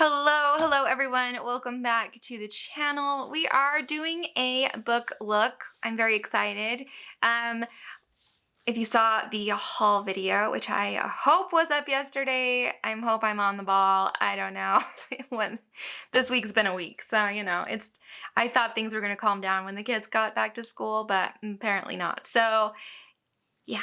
Hello everyone. Welcome back to the channel. We are doing a book look. I'm very excited. Um, if you saw the haul video, which I hope was up yesterday, I hope I'm on the ball. I don't know. This week's been a week, so I thought things were gonna calm down when the kids got back to school, but apparently not. So yeah.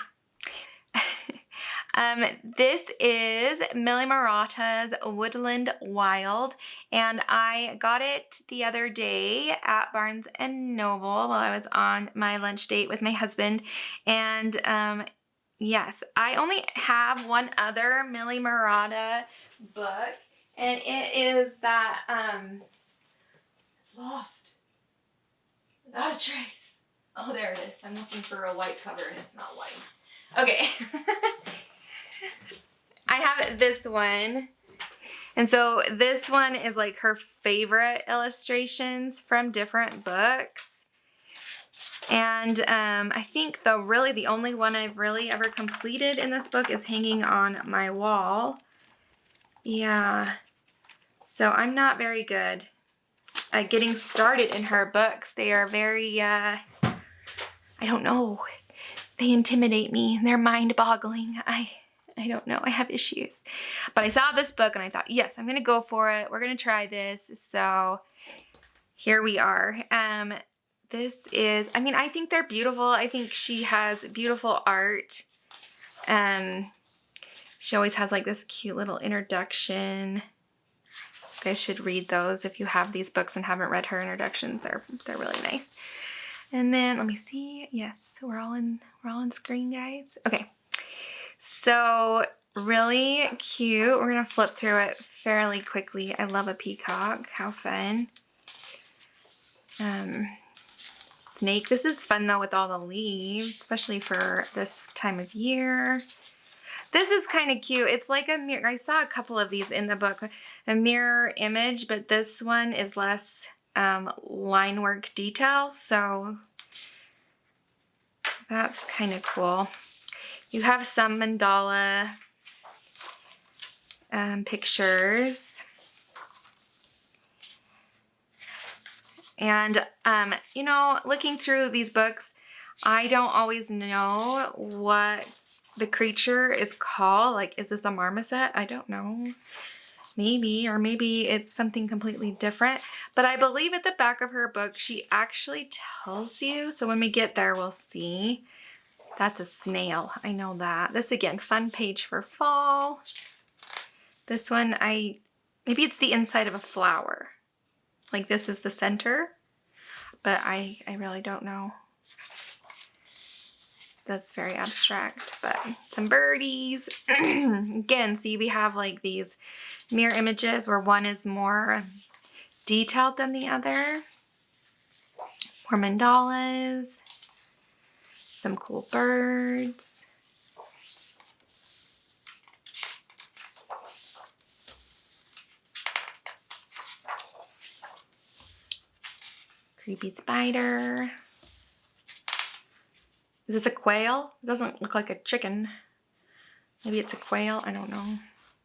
This is Millie Marotta's Woodland Wild, and I got it the other day at Barnes and Noble while I was on my lunch date with my husband. And yes, I only have one other Millie Marotta book, and it is that Lost Without a Trace. Oh, there it is. I'm looking for a white cover, and it's not white. Okay. I have this one. And so this one is like her favorite illustrations from different books. And I think the only one I've really ever completed in this book is hanging on my wall. Yeah. So I'm not very good at getting started in her books. They are very, I don't know. They intimidate me. They're mind-boggling. I don't know. I have issues. But I saw this book and I thought, yes, I'm going to go for it. We're going to try this. So here we are. This is, I think they're beautiful. I think she has beautiful art. She always has like this cute little introduction. You guys should read those if you have these books and haven't read her introductions. They're really nice. And then let me see. Yes, we're all on screen, guys. Okay. So really cute. We're gonna flip through it fairly quickly. I love a peacock. How fun. Snake. This is fun though with all the leaves, especially for this time of year. This is kind of cute. It's like a mirror. I saw a couple of these in the book. A mirror image, but this one is less line work detail. So that's kind of cool. You have some mandala pictures. And, looking through these books, I don't always know what the creature is called. Like, is this a marmoset? I don't know. Maybe, or maybe it's something completely different. But I believe at the back of her book, she actually tells you. So when we get there, we'll see. That's a snail. I know that. This, again, fun page for fall. This one, maybe it's the inside of a flower. Like this is the center. But I really don't know. That's very abstract. But some birdies. Again, see, we have like these mirror images where one is more detailed than the other. More mandalas. Some cool birds. Creepy spider. Is this a quail? It doesn't look like a chicken. Maybe it's a quail. I don't know.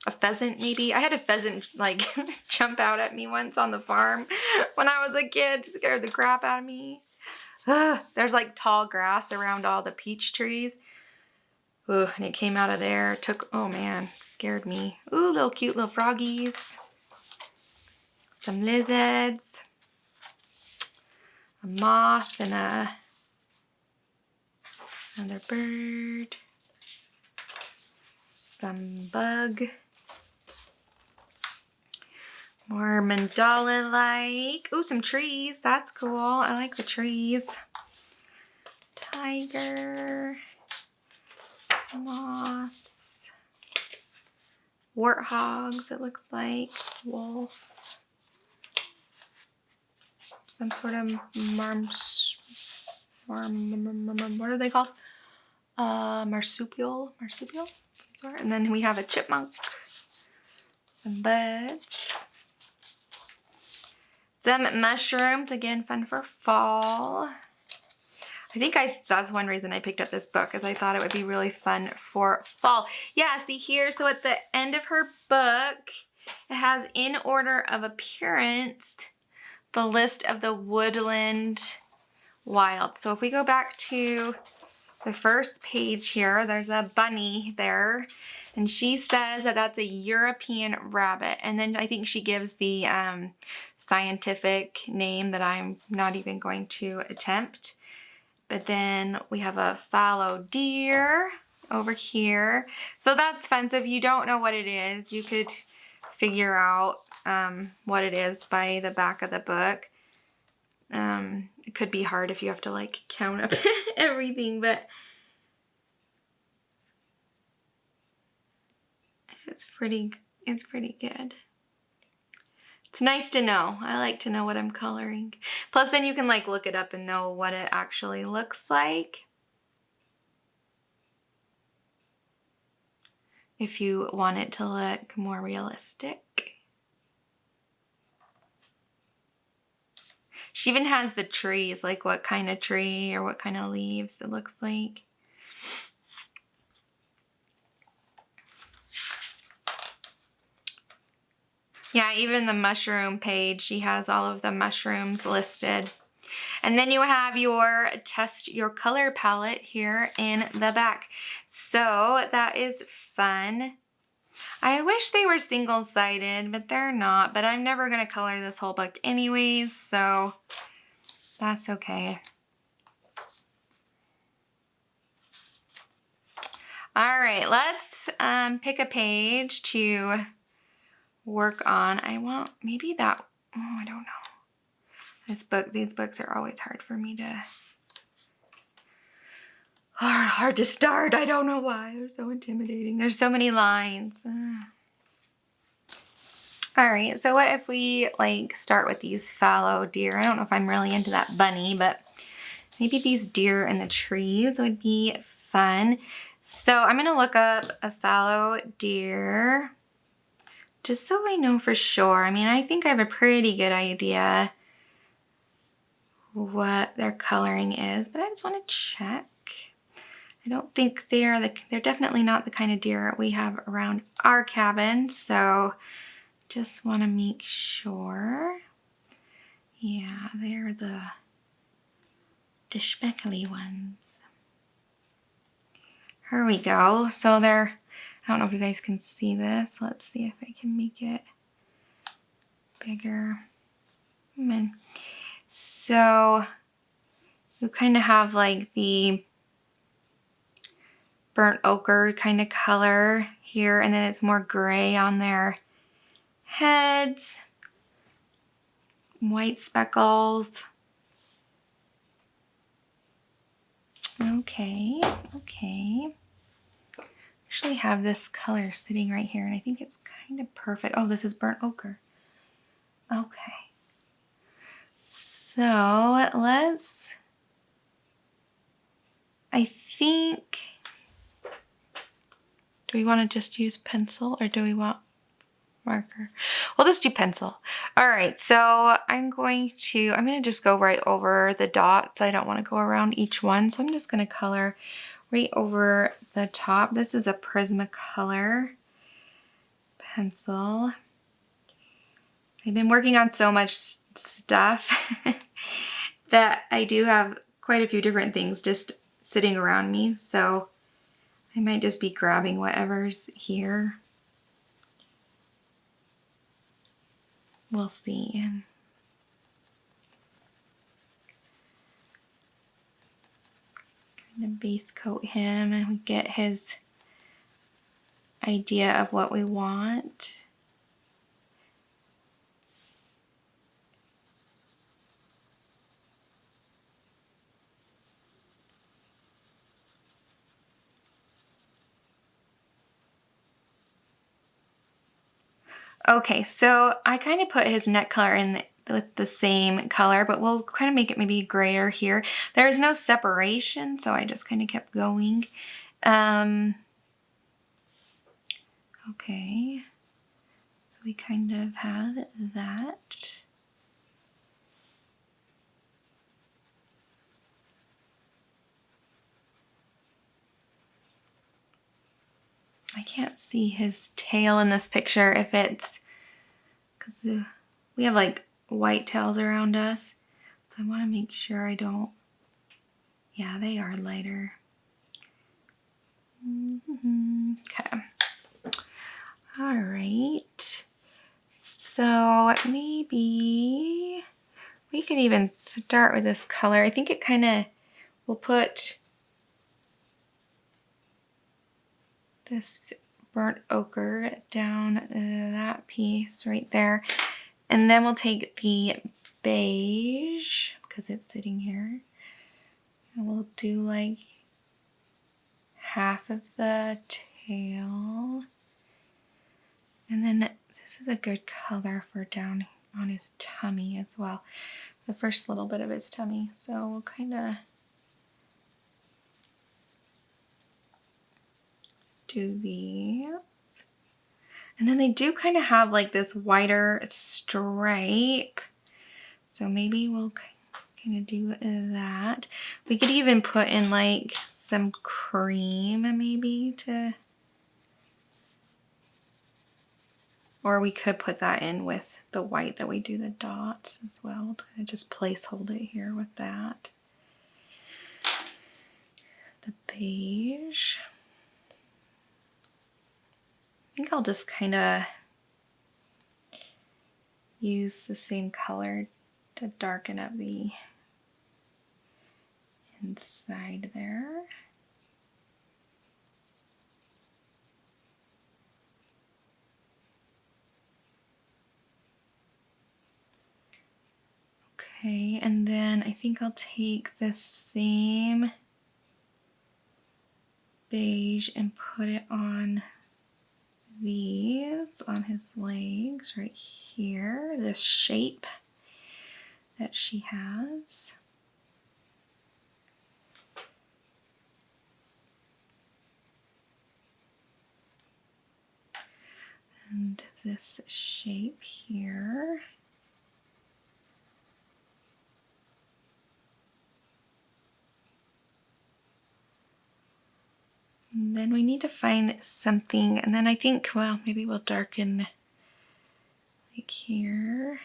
A pheasant, maybe. I had a pheasant like jump out at me once on the farm when I was a kid. It scared the crap out of me. There's like tall grass around all the peach trees. Ooh, and it came out of there. Oh man, scared me. Ooh, little cute little froggies. Some lizards. A moth and another bird. Some bug. More mandala-like. Ooh, some trees. That's cool. I like the trees. Tiger. Moths. Warthogs, it looks like. Wolf. Some sort of what are they called? Marsupial. Sorry. And then we have a chipmunk. Some birds. Some mushrooms, again, fun for fall. I think that's one reason I picked up this book, is I thought it would be really fun for fall. Yeah, see here, so at the end of her book, it has in order of appearance the list of the woodland wild. So if we go back to the first page here, there's a bunny there, and she says that that's a European rabbit. And then I think she gives the scientific name that I'm not even going to attempt. But then we have a fallow deer over here. So that's fun. So if you don't know what it is, you could figure out what it is by the back of the book. It could be hard if you have to like count up everything, but it's pretty good. It's nice to know. I like to know what I'm coloring. Plus then you can like look it up and know what it actually looks like. If you want it to look more realistic. She even has the trees, like what kind of tree or what kind of leaves it looks like. Yeah, even the mushroom page, she has all of the mushrooms listed. And then you have your test your color palette here in the back. So that is fun. I wish they were single-sided, but they're not. But I'm never going to color this whole book anyways, so that's okay. All right, let's pick a page to work on. I want maybe that, oh, I don't know. These books are always hard for me to, hard to start. I don't know why. They're so intimidating. There's so many lines. All right, so what if we like start with these fallow deer? I don't know if I'm really into that bunny, but maybe these deer in the trees would be fun. So I'm gonna look up a fallow deer just so I know for sure. I mean, I think I have a pretty good idea what their coloring is, but I just want to check. I don't think they're definitely not the kind of deer we have around our cabin, so just want to make sure. Yeah, they're the speckly ones. Here we go. So they're, I don't know if you guys can see this. Let's see if I can make it bigger. So you kind of have like the burnt ochre kind of color here, and then it's more gray on their heads. White speckles. Okay. Actually have this color sitting right here, and I think it's kind of perfect. Oh, this is burnt ochre. Okay. So let's, I think, do we want to just use pencil or do we want marker? We'll just do pencil. All right, so I'm going to just go right over the dots. I don't want to go around each one, so I'm just going to color right over the top. This is a Prismacolor pencil. I've been working on so much stuff that I do have quite a few different things just sitting around me, so I might just be grabbing whatever's here. We'll see. Kind of base coat him and we get his idea of what we want. Okay, so I kind of put his neck color in with the same color, but we'll kind of make it maybe grayer here. There's no separation, so I just kind of kept going. Okay, so we kind of have that. I can't see his tail in this picture if it's because we have like white tails around us. So I want to make sure I don't, yeah, they are lighter. Okay. All right. So maybe we could even start with this color. I think it kind of, we'll put this burnt ochre down that piece right there. And then we'll take the beige, because it's sitting here, and we'll do like half of the tail. And then this is a good color for down on his tummy as well. The first little bit of his tummy. So we'll kind of do these. And then they do kind of have like this wider stripe. So maybe we'll kind of do that. We could even put in like some cream maybe to, or we could put that in with the white that we do the dots as well. Kind of just placehold it here with that. The beige. I think I'll just kind of use the same color to darken up the inside there. Okay, and then I think I'll take the same beige and put it on these, on his legs right here, this shape that she has. And this shape here. And then we need to find something, and then I think, well, maybe we'll darken like here.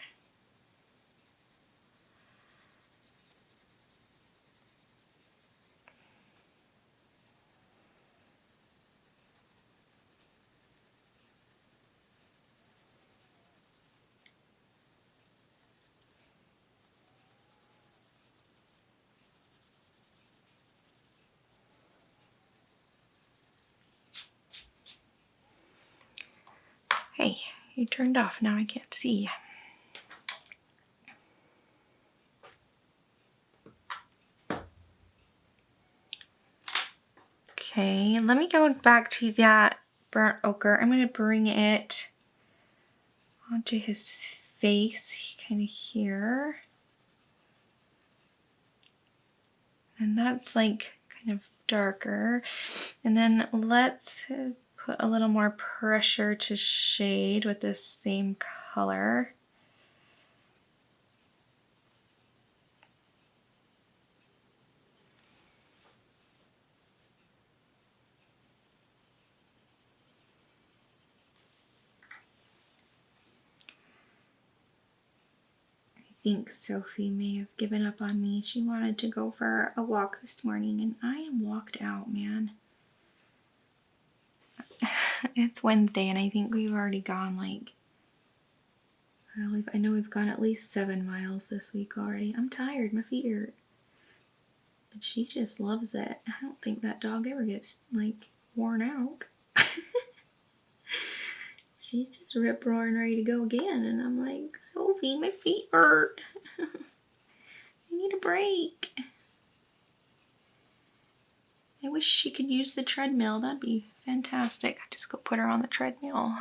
Hey, you turned off, now I can't see. Okay, let me go back to that burnt ochre. I'm going to bring it onto his face, kind of here. And that's like kind of darker. And then let's put a little more pressure to shade with this same color. I think Sophie may have given up on me. She wanted to go for a walk this morning, and I am walked out, man. It's Wednesday, and I think we've already gone like, I know we've gone at least 7 miles this week already. I'm tired, my feet hurt. But she just loves it. I don't think that dog ever gets like worn out. She's just rip roaring ready to go again, and I'm like, Sophie, my feet hurt. I need a break. I wish she could use the treadmill. That'd be fantastic. I'd just go put her on the treadmill.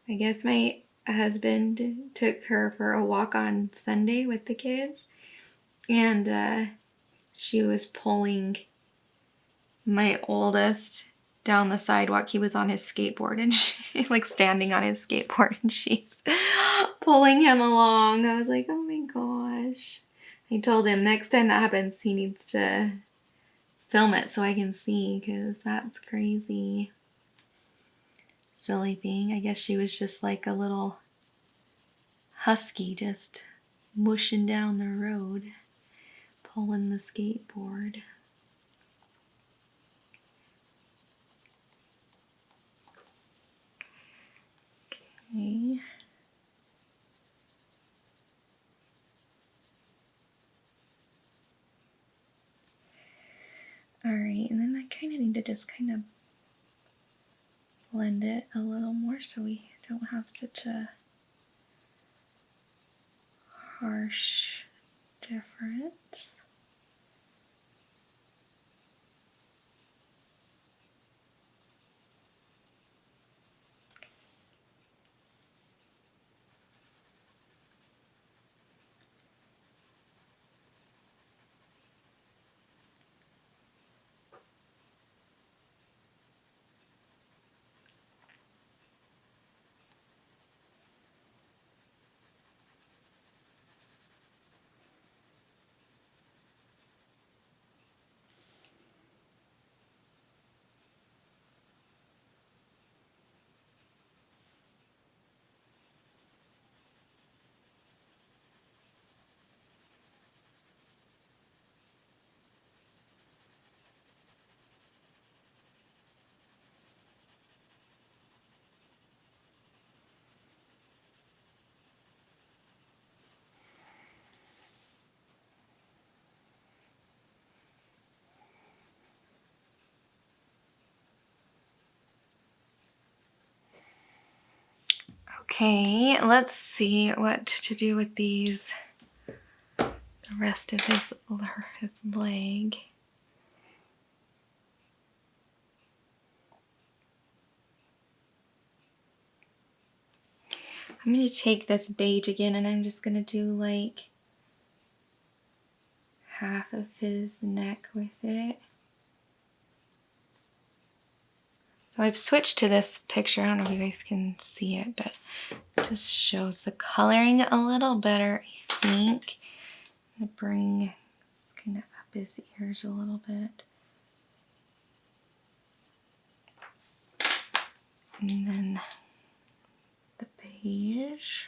I guess my husband took her for a walk on Sunday with the kids, and she was pulling my oldest down the sidewalk. He was on his skateboard, and she like standing on his skateboard, and she's pulling him along. I was like, oh my gosh. I told him next time that happens, he needs to film it so I can see, because that's crazy. silly thing. I guess she was just like a little husky just mushing down the road, pulling the skateboard. Okay. Alright, and then I kind of need to just kind of blend it a little more so we don't have such a harsh difference. Okay, let's see what to do with these, the rest of his leg. I'm going to take this beige again and I'm just going to do like half of his neck with it. So I've switched to this picture. I don't know if you guys can see it, but it just shows the coloring a little better, I think. I'm going to bring kind of up his ears a little bit. And then the beige.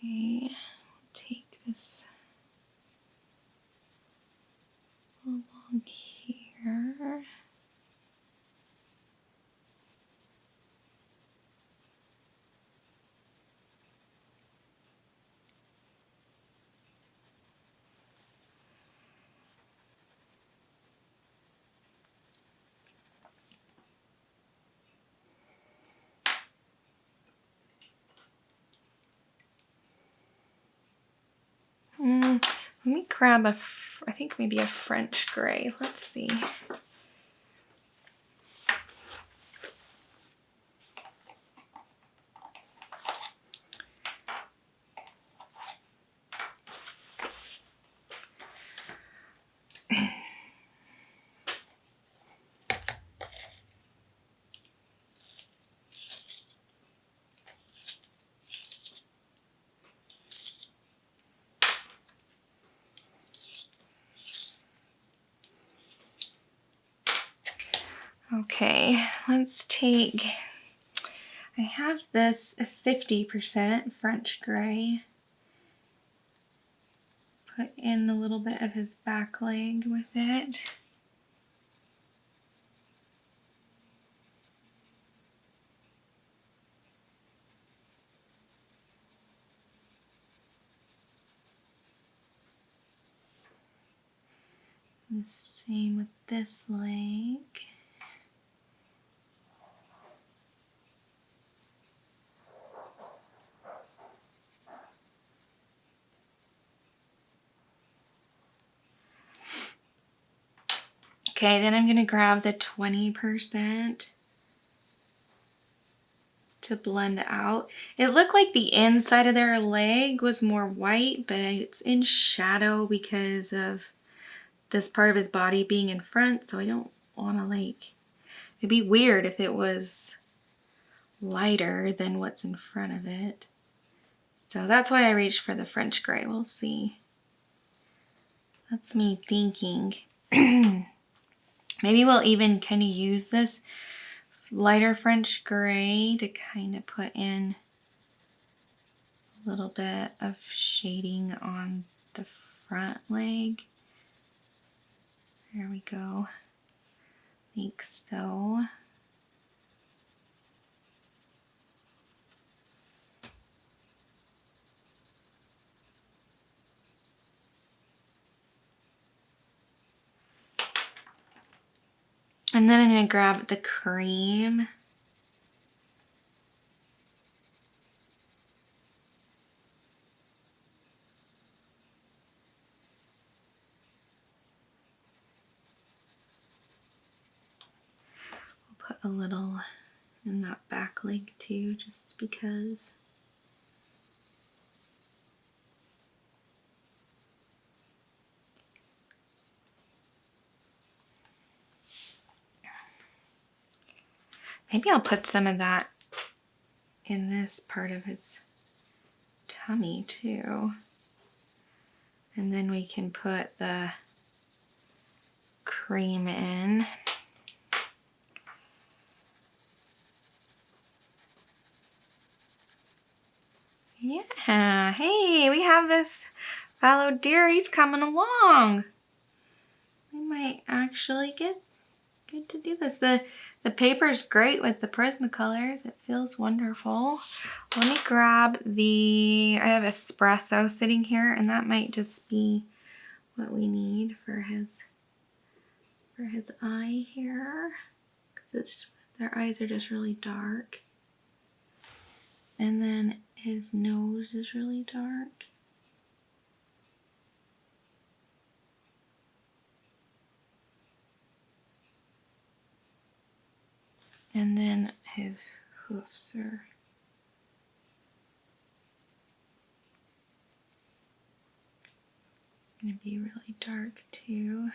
Okay, take this along here. Let me grab I think maybe a French gray. Let's see. Okay, let's take, I have this 50% French gray. Put in a little bit of his back leg with it. The same with this leg. Okay, then I'm going to grab the 20% to blend out. It looked like the inside of their leg was more white, but it's in shadow because of this part of his body being in front, so I don't want to like, it'd be weird if it was lighter than what's in front of it. So that's why I reached for the French gray. We'll see. That's me thinking. Maybe we'll even kind of use this lighter French gray to kind of put in a little bit of shading on the front leg. There we go. Like so. And then I'm going to grab the cream. We'll put a little in that back leg too, just because. Maybe I'll put some of that in this part of his tummy too. And then we can put the cream in. Yeah, hey, we have this fallow deer. He's coming along. We might actually get to do this. The paper's great with the Prismacolors. It feels wonderful. Let me grab I have espresso sitting here, and that might just be what we need for his eye here, because their eyes are just really dark. And then his nose is really dark. And then his hoofs are going to be really dark too.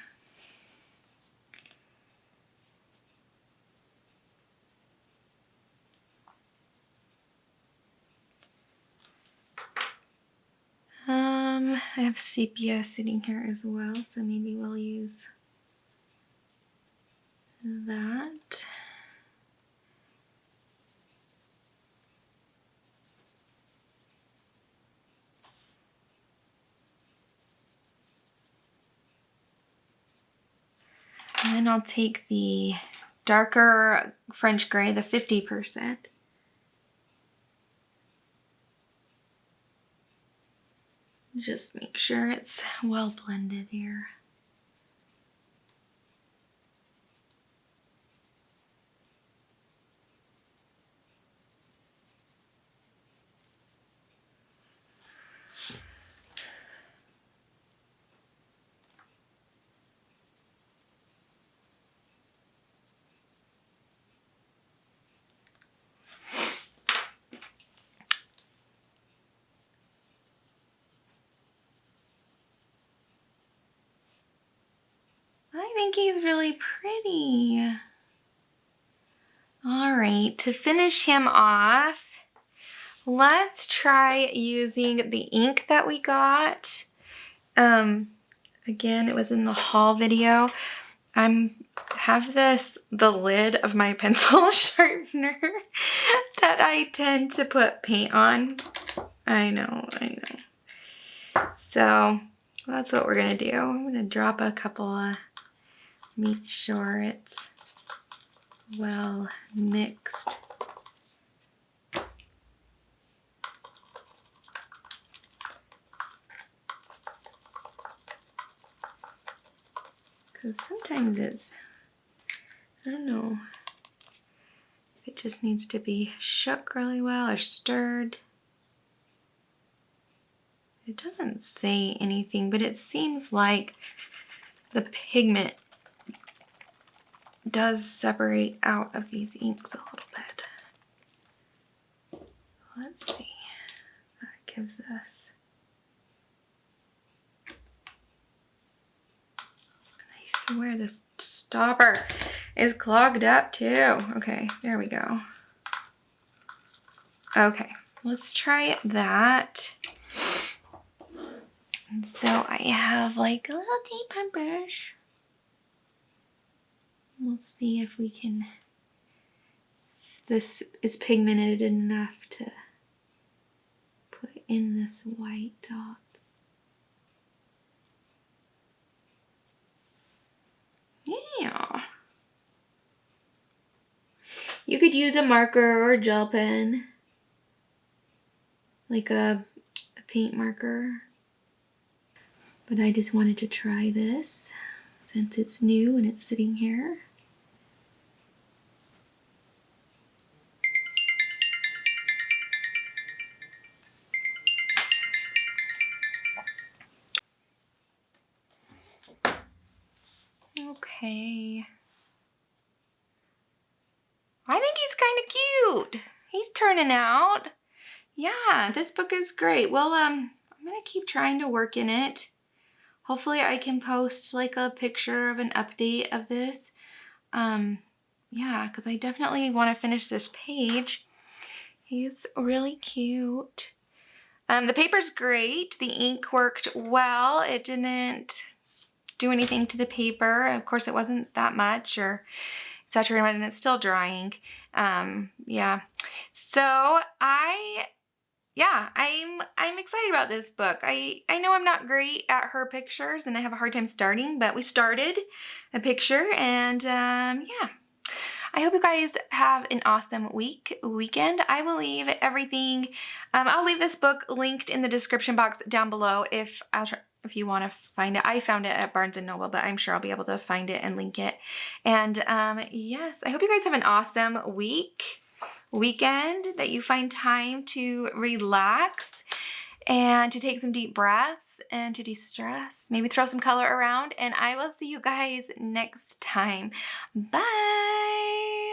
I have sepia sitting here as well, so maybe we'll use that. And then I'll take the darker French gray, the 50%. Just make sure it's well blended here. I think he's really pretty. All right, to finish him off, let's try using the ink that we got. Again, it was in the haul video. Have the lid of my pencil sharpener that I tend to put paint on. I know. So that's what we're gonna do. I'm gonna drop a couple of, make sure it's well mixed. Because sometimes it's, I don't know, it just needs to be shook really well or stirred. It doesn't say anything, but it seems like the pigment does separate out of these inks a little bit. Let's see. That gives us I swear this stopper is clogged up too. Okay, there we go. Okay, let's try that. And so I have like a little tape brush. We'll see if we can, this is pigmented enough to put in this white dots. Yeah. You could use a marker or a gel pen, like a paint marker. But I just wanted to try this since it's new and it's sitting here. Okay. I think he's kind of cute. He's turning out. Yeah, this book is great. Well, I'm gonna keep trying to work in it. Hopefully I can post like a picture of an update of this. Yeah, because I definitely want to finish this page. He's really cute. The paper's great. The ink worked well. It didn't do anything to the paper. Of course, it wasn't that much or saturated, and it's still drying. Yeah. So I'm excited about this book. I know I'm not great at her pictures and I have a hard time starting, but we started a picture and yeah. I hope you guys have an awesome weekend. I will leave everything. I'll leave this book linked in the description box down below if you want to find it. I found it at Barnes & Noble, but I'm sure I'll be able to find it and link it. And yes, I hope you guys have an awesome weekend, that you find time to relax and to take some deep breaths and to de-stress. Maybe throw some color around, and I will see you guys next time. Bye!